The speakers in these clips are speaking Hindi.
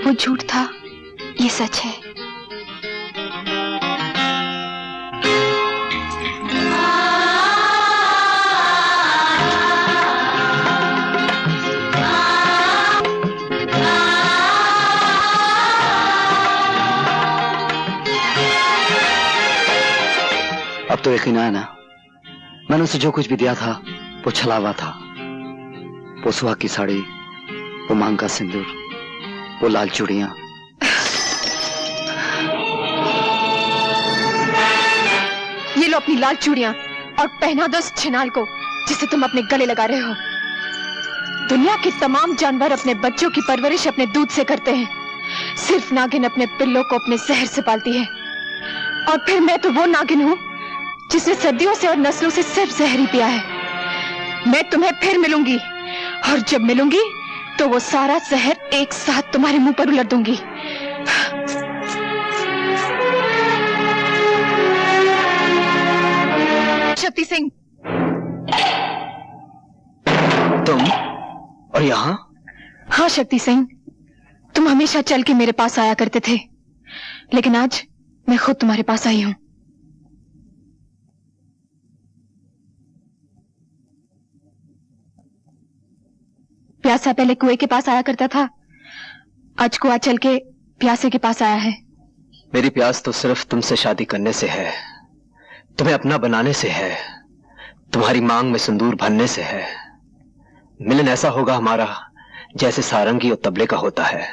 वो झूठ था, ये सच है। अब तो यकीन आया ना, मैंने उसे जो कुछ भी दिया था वो छलावा था। वो सुहाग की साड़ी, वो मांग का सिंदूर, वो लाल चूड़ियां। ये लो अपनी लाल चूड़ियां और पहना दो उस छिनाल को जिसे तुम अपने गले लगा रहे हो। दुनिया के तमाम जानवर अपने बच्चों की परवरिश अपने दूध से करते हैं, सिर्फ नागिन अपने पिल्लों को अपने जहर से पालती है। और फिर मैं तो वो नागिन हूँ जिसने सदियों से और नस्लों से सिर्फ जहर ही पिया है। मैं तुम्हें फिर मिलूंगी, और जब मिलूंगी तो वो सारा जहर एक साथ तुम्हारे मुंह पर उलट दूंगी। शक्ति सिंह, तुम और यहाँ? हाँ शक्ति सिंह, तुम हमेशा चल के मेरे पास आया करते थे, लेकिन आज मैं खुद तुम्हारे पास आई हूँ। प्यासा पहले कुएं के पास आया करता था, आज कुआं चल के प्यासे के पास आया है। मेरी प्यास तो सिर्फ तुमसे शादी करने से है, तुम्हें अपना बनाने से है, तुम्हारी मांग में सिंदूर भरने से है। मिलन ऐसा होगा हमारा जैसे सारंगी और तबले का होता है।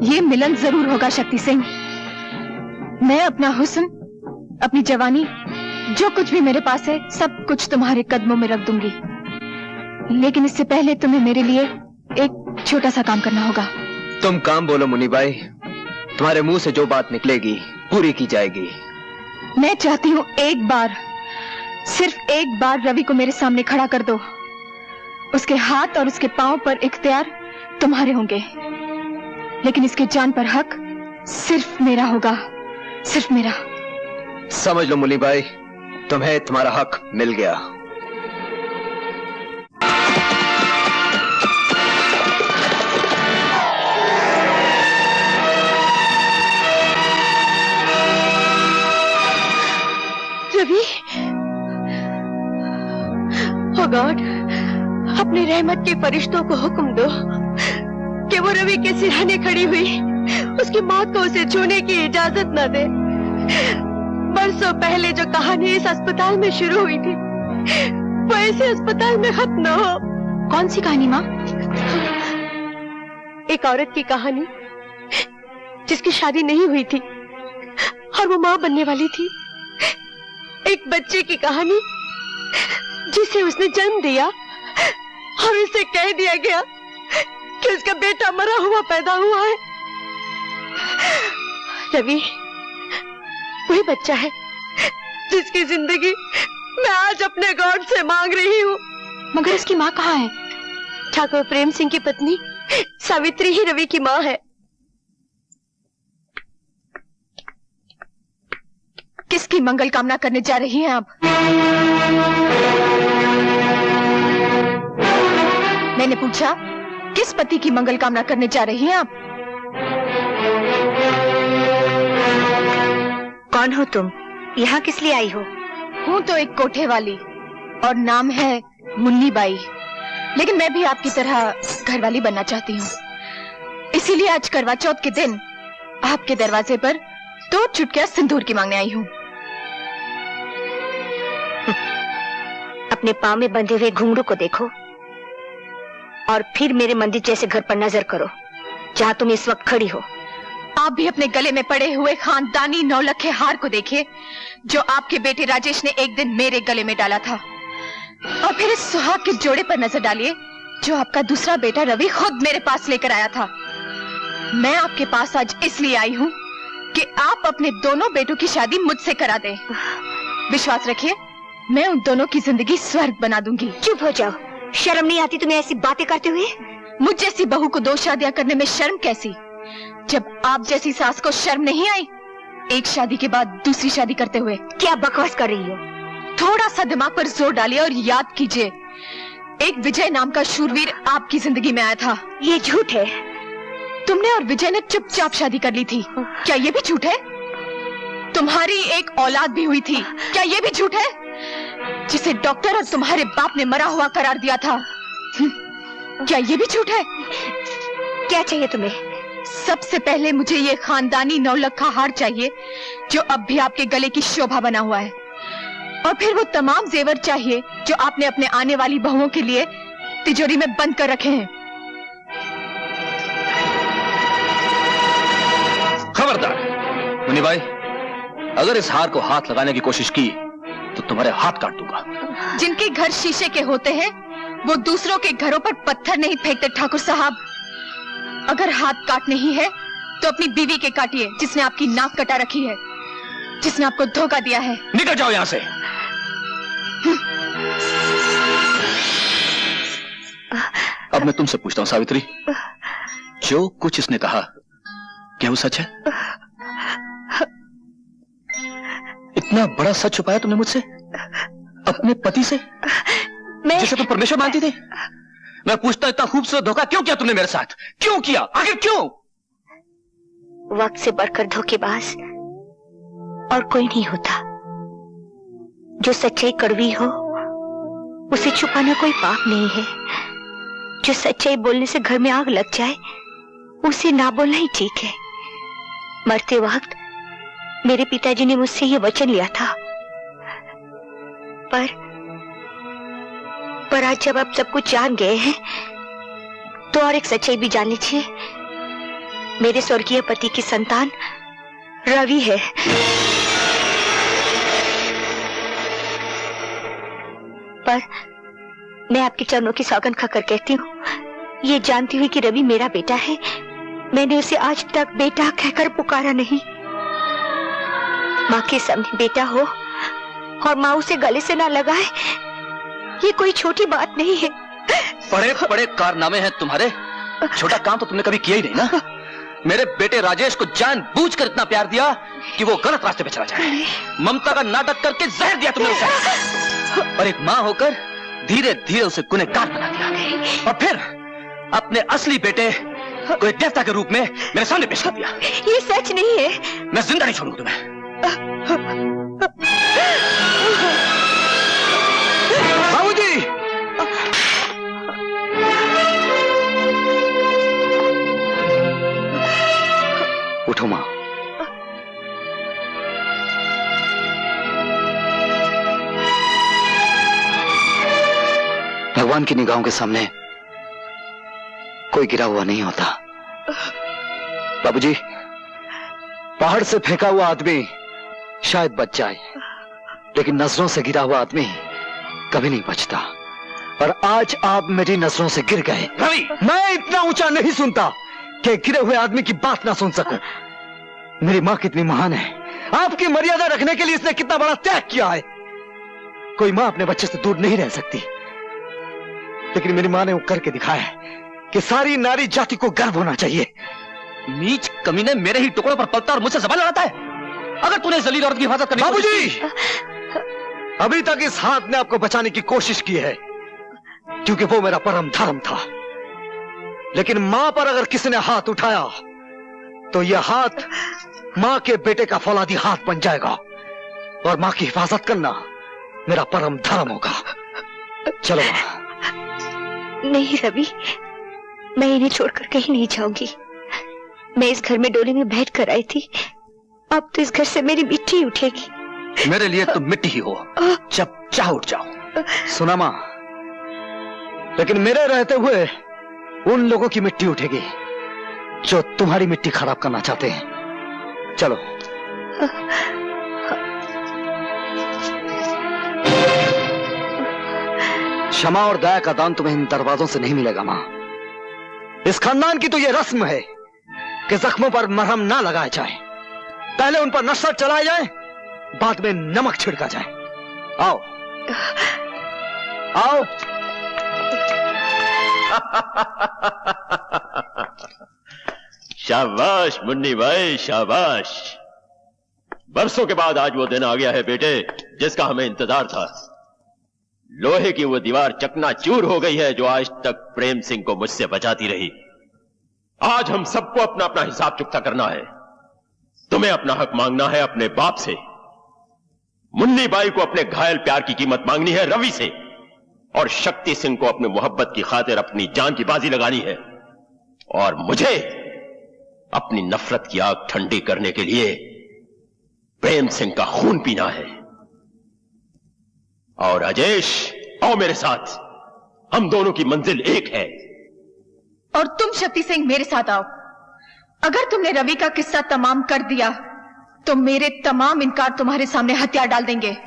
ये मिलन जरूर होगा शक्ति सिंह। मैं अपना हुस्न, अपनी जवानी, जो कुछ भी मेरे पास है, सब कुछ तुम्हारे कदमों में रख दूंगी। लेकिन इससे पहले तुम्हें मेरे लिए एक छोटा सा काम करना होगा। तुम काम बोलो मुनीबाई, तुम्हारे मुंह से जो बात निकलेगी पूरी की जाएगी। मैं चाहती हूँ एक बार, सिर्फ एक बार रवि को मेरे सामने खड़ा कर दो। उसके हाथ और उसके पांव पर इख्तियार तुम्हारे होंगे, लेकिन इसके जान पर हक सिर्फ मेरा होगा, सिर्फ मेरा। समझ लो मुनीबाई, तुम्हें तुम्हारा हक मिल गया। रवि, ओ गॉड, अपने रहमत के फरिश्तों को हुक्म दो कि वो रवि के सिरहाने खड़ी हुई उसकी मौत को उसे छूने की इजाजत न दे। बरसों पहले जो कहानी इस अस्पताल में शुरू हुई थी, वो ऐसे अस्पताल में खत्म न हो। कौन सी कहानी माँ? एक औरत की कहानी जिसकी शादी नहीं हुई थी और वो माँ बनने वाली थी। एक बच्चे की कहानी जिसे उसने जन्म दिया और उसे कह दिया गया कि उसका बेटा मरा हुआ पैदा हुआ है। रवि वही बच्चा है जिसकी जिंदगी मैं आज अपने गॉड से मांग रही हूँ। मगर इसकी माँ कहाँ है? ठाकुर प्रेम सिंह की पत्नी सावित्री ही रवि की माँ है। किसकी मंगल कामना करने जा रही हैं आप? मैंने पूछा, किस पति की मंगल कामना करने जा रही हैं आप? कौन हो तुम? यहाँ किस लिए आई हो? हूँ तो एक कोठे वाली और नाम है मुन्नी बाई, लेकिन मैं भी आपकी तरह घरवाली बनना चाहती हूँ। इसीलिए आज करवा चौथ के दिन आपके दरवाजे पर 2 चुटकियां सिंदूर की मांगने आई हूँ। अपने पाँव में बंधे हुए घुंघरू को देखो और फिर मेरे मंदिर जैसे घर पर नजर करो जहाँ तुम इस वक्त खड़ी हो। आप भी अपने गले में पड़े हुए खानदानी 9 लखे हार को देखिए जो आपके बेटे राजेश ने एक दिन मेरे गले में डाला था, और फिर इस सुहाग के जोड़े पर नजर डालिए जो आपका दूसरा बेटा रवि खुद मेरे पास लेकर आया था। मैं आपके पास आज इसलिए आई हूँ कि आप अपने दोनों बेटों की शादी मुझसे करा दें। विश्वास रखिए, मैं उन दोनों की जिंदगी स्वर्ग बना दूंगी। चुप हो जाओ, शर्म नहीं आती तुम्हें ऐसी बातें करते हुए? मुझ जैसी बहू को 2 शादियां करने में शर्म कैसी? जब आप जैसी सास को शर्म नहीं आई एक शादी के बाद दूसरी शादी करते हुए? क्या बकवास कर रही हो? थोड़ा सा दिमाग पर जोर डालिए और याद कीजिए, एक विजय नाम का शूरवीर आपकी जिंदगी में आया था। ये झूठ है। तुमने और विजय ने चुपचाप शादी कर ली थी, क्या ये भी झूठ है? तुम्हारी एक औलाद भी हुई थी, क्या ये भी झूठ है? जिसे डॉक्टर और तुम्हारे बाप ने मरा हुआ करार दिया था, क्या ये भी झूठ है? क्या चाहिए तुम्हें? सबसे पहले मुझे ये खानदानी 9 लखा हार चाहिए जो अब भी आपके गले की शोभा बना हुआ है, और फिर वो तमाम जेवर चाहिए जो आपने अपने आने वाली बहुओं के लिए तिजोरी में बंद कर रखे हैं। खबरदार मुन्नी भाई, अगर इस हार को हाथ लगाने की कोशिश की तो तुम्हारे हाथ काट दूंगा। जिनके घर शीशे के होते हैं वो दूसरों के घरों पर पत्थर नहीं फेंकते ठाकुर साहब। अगर हाथ काटने ही है तो अपनी बीवी के काटिए जिसने आपकी नाक कटा रखी है, जिसने आपको धोखा दिया है। निकल जाओ यहां से। अब मैं तुमसे पूछता हूं सावित्री, जो कुछ इसने कहा क्या वो सच है? इतना बड़ा सच छुपाया तुमने मुझसे, अपने पति से, जिसे तुम परमेश्वर मानती थी? मैं पूछता इतना खूबसूरत धोखा क्यों किया तुमने मेरे साथ? क्यों किया? आखिर क्यों? वक्त से बढ़कर धोखेबाज और कोई नहीं होता। जो सच्चाई कड़वी हो उसे छुपाना कोई पाप नहीं है। जो सच्चाई बोलने से घर में आग लग जाए उसे ना बोलना ही ठीक है। मरते वक्त मेरे पिताजी ने मुझसे ये वचन लिया था, पर आज जब आप सब कुछ जान गए हैं तो और एक सच्चाई भी जान लीजिए। मेरे स्वर्गीय पति की संतान रवि है। पर मैं आपके चरणों की सौगंध खाकर कहती हूँ, ये जानती हुई कि रवि मेरा बेटा है, मैंने उसे आज तक बेटा कहकर पुकारा नहीं। माँ के सामने बेटा हो और माँ उसे गले से ना लगाए, ये कोई छोटी बात नहीं है। बड़े बड़े कारनामे हैं तुम्हारे, छोटा काम तो तुमने कभी किया ही नहीं ना। मेरे बेटे राजेश को जानबूझकर इतना प्यार दिया कि वो गलत रास्ते पे चला जाए। ममता का नाटक करके जहर दिया तुमने उसे, और एक माँ होकर धीरे धीरे उसे गुनहगार बना दिया, और फिर अपने असली बेटे को एक देवता के रूप में मेरे सामने पेश कर दिया। ये सच नहीं है। मैं जिंदा नहीं छोड़ूंगा तुम्हें। बाबूजी! उठो मां। भगवान की निगाहों के सामने कोई गिरा हुआ नहीं होता। बाबूजी, पहाड़ से फेंका हुआ आदमी शायद बच जाए, लेकिन नजरों से गिरा हुआ आदमी कभी नहीं बचता। और आज आप मेरी नजरों से गिर गए। रवि, मैं इतना ऊंचा नहीं सुनता कि गिरे हुए आदमी की बात ना सुन सकूं। मेरी मां कितनी महान है, आपकी मर्यादा रखने के लिए इसने कितना बड़ा त्याग किया है। कोई मां अपने बच्चे से दूर नहीं रह सकती, लेकिन मेरी मां ने वो करके दिखाया है कि सारी नारी जाति को गर्व होना चाहिए। नीच कमीने मेरे ही टुकड़ों पर पलता और मुझसे ज़बान लड़ाता है। अगर तूने जलील औरत की हिफाजत करनी, बाबूजी, अभी तक इस हाथ ने आपको बचाने की कोशिश की है क्योंकि वो मेरा परम धर्म था, लेकिन मां पर अगर किसी ने हाथ उठाया तो यह हाथ मां के बेटे का फौलादी हाथ बन जाएगा, और मां की हिफाजत करना मेरा परम धर्म होगा। चलो मां। नहीं रवि, मैं इन्हें छोड़कर कहीं नहीं जाऊंगी। मैं इस घर में डोली में बैठ कर आई थी, अब तो इस घर से मेरी मिट्टी उठेगी। मेरे लिए तुम मिट्टी ही हो, जब चाह उठ जाओ। सुना मां, लेकिन मेरे रहते हुए उन लोगों की मिट्टी उठेगी जो तुम्हारी मिट्टी खराब करना चाहते हैं। चलो। क्षमा और दया का दान तुम्हें इन दरवाजों से नहीं मिलेगा मां। इस खानदान की तो यह रस्म है कि जख्मों पर मरहम ना लगाया जाए, पहले उन पर नशा चलाया जाए, बाद में नमक छिड़का जाए। आओ आओ। शाबाश मुन्नी भाई, शाबाश। बरसों के बाद आज वो दिन आ गया है बेटे, जिसका हमें इंतजार था। लोहे की वो दीवार चकनाचूर हो गई है जो आज तक प्रेम सिंह को मुझसे बचाती रही। आज हम सबको अपना अपना हिसाब चुकता करना है। तुम्हें अपना हक मांगना है अपने बाप से, मुन्नी बाई को अपने घायल प्यार की कीमत मांगनी है रवि से, और शक्ति सिंह को अपने मोहब्बत की खातिर अपनी जान की बाजी लगानी है, और मुझे अपनी नफरत की आग ठंडी करने के लिए प्रेम सिंह का खून पीना है। और राजेश, आओ मेरे साथ, हम दोनों की मंजिल एक है। और तुम शक्ति सिंह मेरे साथ आओ। अगर तुमने रवि का किस्सा तमाम कर दिया तो मेरे तमाम इनकार तुम्हारे सामने हथियार डाल देंगे।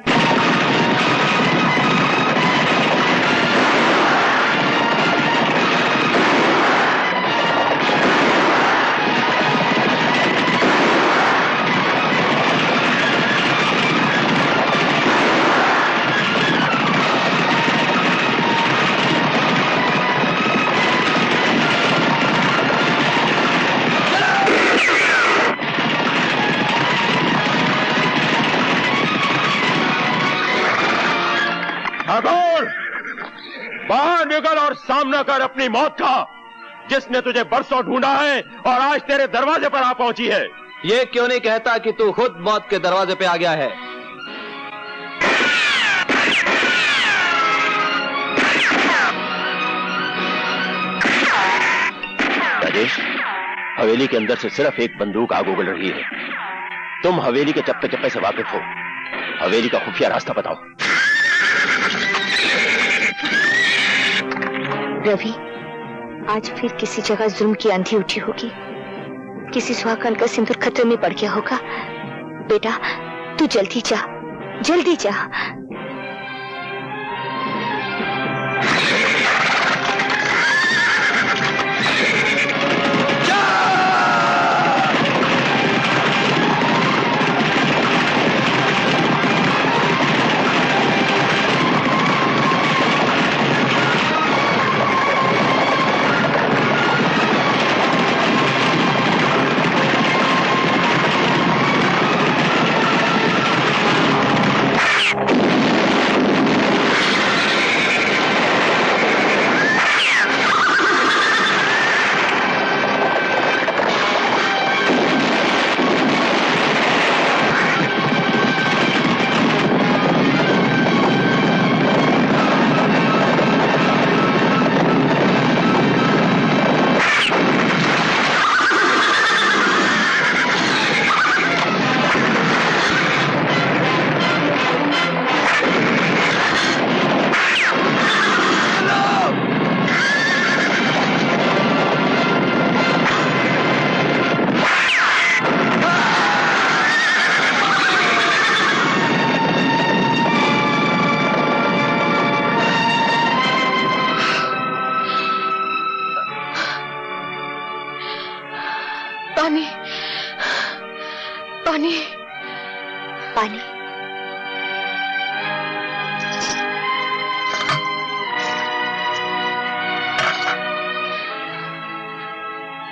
बाहर निकल और सामना कर अपनी मौत का, जिसने तुझे बरसों ढूंढा है और आज तेरे दरवाजे पर आ पहुंची है। ये क्यों नहीं कहता कि तू खुद मौत के दरवाजे पे आ गया है? राजेश, हवेली के अंदर से सिर्फ एक बंदूक आग उगल रही है। तुम हवेली के चप्पे चप्पे से वाकिफ हो, हवेली का खुफिया रास्ता बताओ। रवि, आज फिर किसी जगह जुल्म की आंधी उठी होगी, किसी सुहागन का सिंदूर खतरे में पड़ गया होगा। बेटा, तू जल्दी जा, जल्दी जा। पानी, पानी, पानी।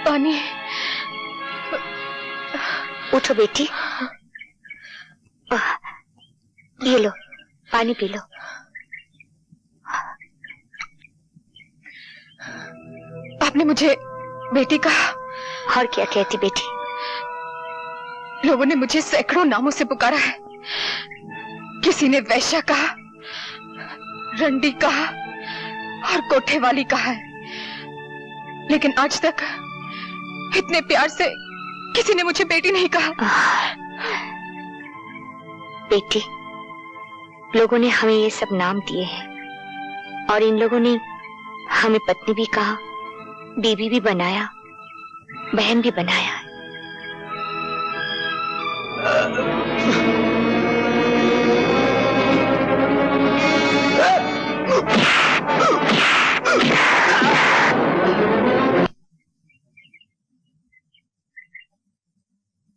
पानी। उठो बेटी, ये लो, पानी पी लो। आपने मुझे बेटी कहा? और क्या कहती बेटी? लोगों ने मुझे सैकड़ों नामों से पुकारा है। किसी ने वैश्या कहा, रंडी कहा और कोठे वाली कहा है, लेकिन आज तक इतने प्यार से किसी ने मुझे बेटी नहीं कहा। बेटी, लोगों ने हमें ये सब नाम दिए हैं और इन लोगों ने हमें पत्नी भी कहा, बीवी भी बनाया, बहन भी बनाया।